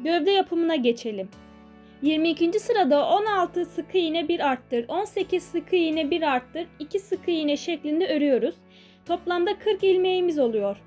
Gövde yapımına geçelim. 22. sırada 16 sık iğne 1 arttır, 18 sık iğne 1 arttır, 2 sık iğne şeklinde örüyoruz. Toplamda 40 ilmeğimiz oluyor.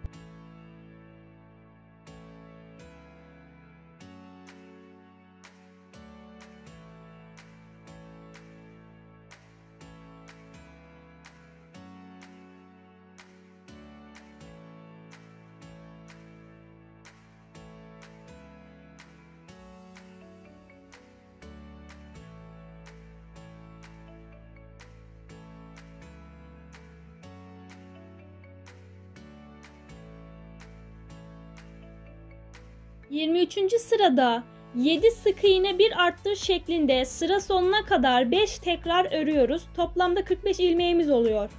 ...23. sırada 7 sık iğne 1 arttır şeklinde sıra sonuna kadar 5 tekrar örüyoruz. Toplamda 45 ilmeğimiz oluyor.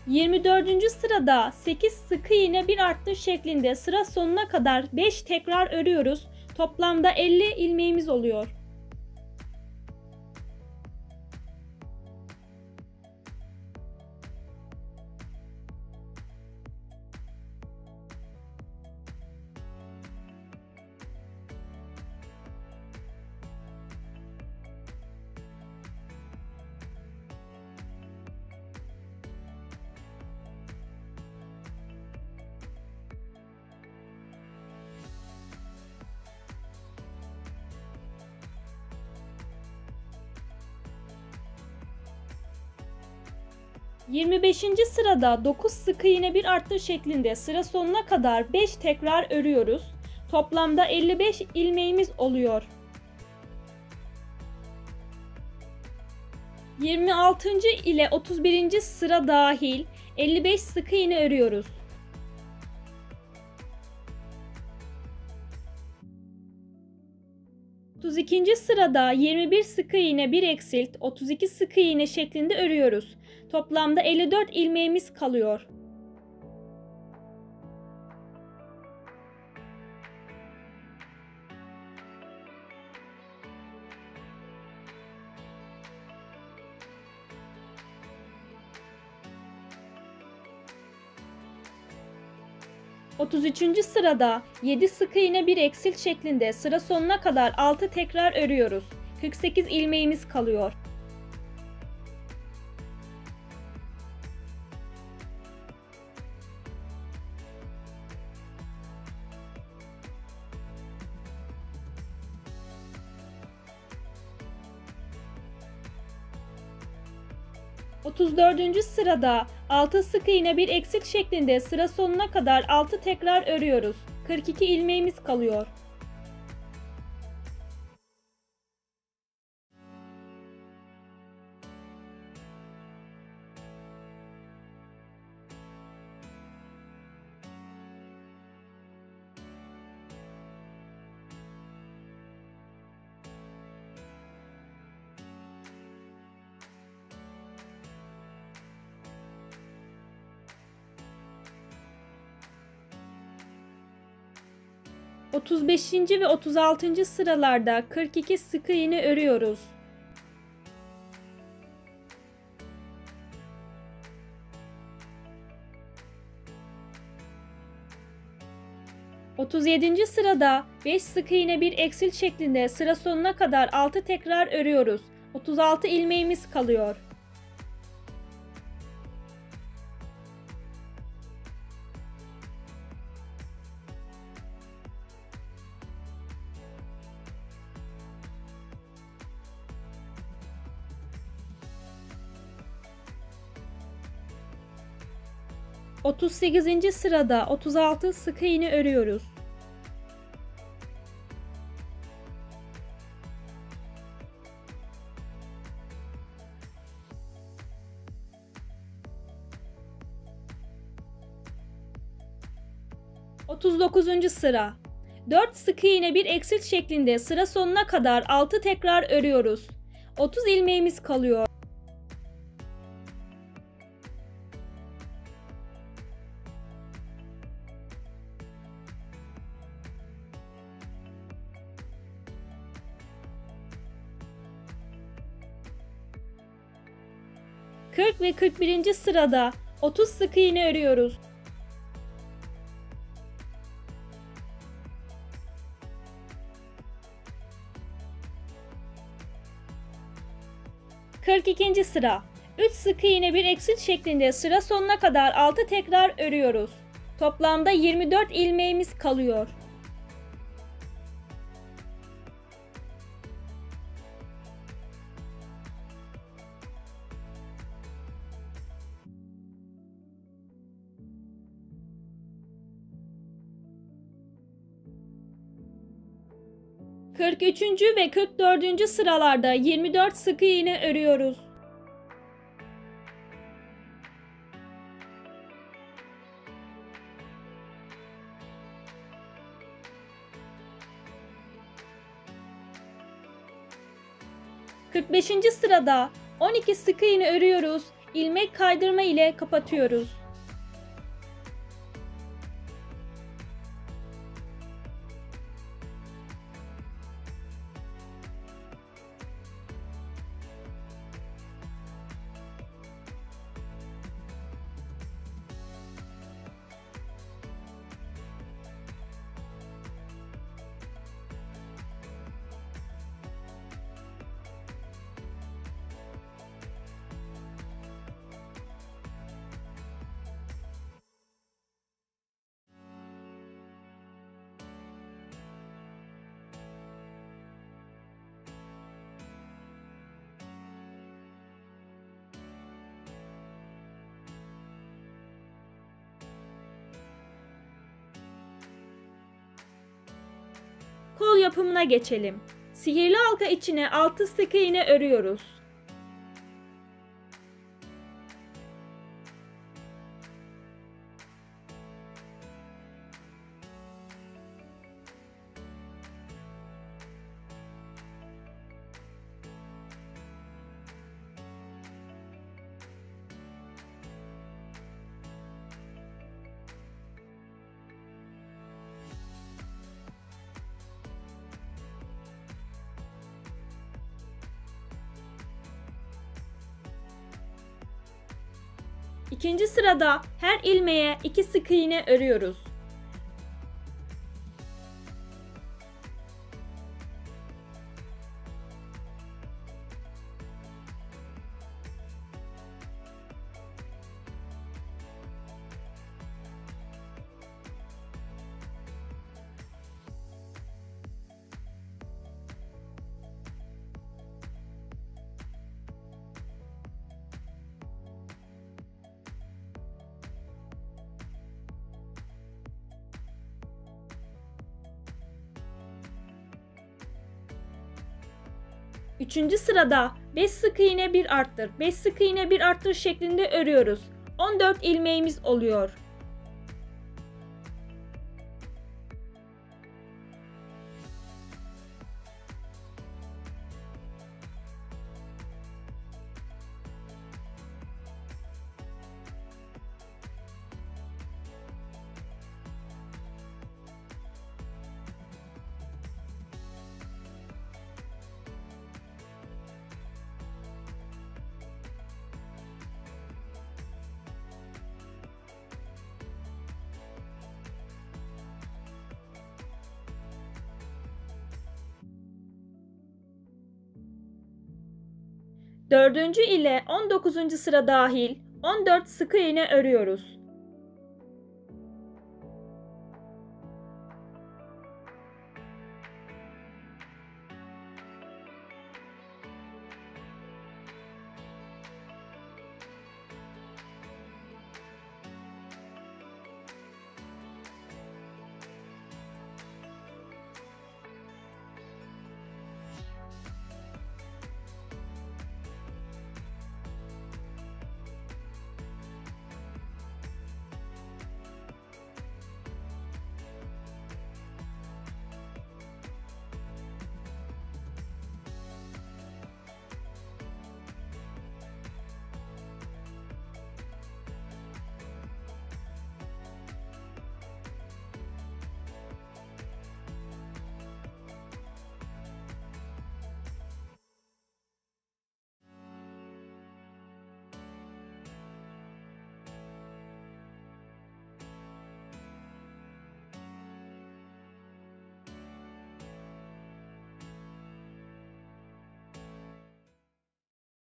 ...24. sırada 8 sık iğne 1 arttır şeklinde sıra sonuna kadar 5 tekrar örüyoruz. Toplamda 50 ilmeğimiz oluyor. ...25. sırada 9 sık iğne 1 arttır şeklinde sıra sonuna kadar 5 tekrar örüyoruz. Toplamda 55 ilmeğimiz oluyor. 26. ile 31. sıra dahil 55 sık iğne örüyoruz. 32. sırada 21 sık iğne 1 eksilt 32 sık iğne şeklinde örüyoruz. Toplamda 54 ilmeğimiz kalıyor. Otuz üçüncü sırada 7 sık iğne 1 eksilt şeklinde sıra sonuna kadar 6 tekrar örüyoruz. 48 ilmeğimiz kalıyor. Otuz dördüncü sırada 6 sık iğne 1 eksilt şeklinde sıra sonuna kadar 6 tekrar örüyoruz. 42 ilmeğimiz kalıyor. Otuz beşinci ve 36. sıralarda 42 sık iğne örüyoruz. Otuz yedinci sırada 5 sık iğne 1 eksilt şeklinde sıra sonuna kadar 6 tekrar örüyoruz. 36 ilmeğimiz kalıyor. Otuz sekizinci sırada 36 sık iğne örüyoruz. Otuz dokuzuncu sıra 4 sık iğne bir eksilt şeklinde sıra sonuna kadar 6 tekrar örüyoruz. 30 ilmeğimiz kalıyor. Kırk ve 41. sırada 30 sık iğne örüyoruz. Kırk ikinci sıra 3 sık iğne bir eksilt şeklinde sıra sonuna kadar 6 tekrar örüyoruz. Toplamda 24 ilmeğimiz kalıyor. Kırk üçüncü ve 44. sıralarda 24 sık iğne örüyoruz. Kırk beşinci sırada 12 sık iğne örüyoruz. İlmek kaydırma ile kapatıyoruz. Kol yapımına geçelim. Sihirli halka içine 6 sık iğne örüyoruz. İkinci sırada her ilmeğe 2 sık iğne örüyoruz. Üçüncü sırada 5 sık iğne bir arttır, 5 sık iğne bir arttır şeklinde örüyoruz. 14 ilmeğimiz oluyor. Dördüncü ile 19. sıra dahil 14 sık iğne örüyoruz.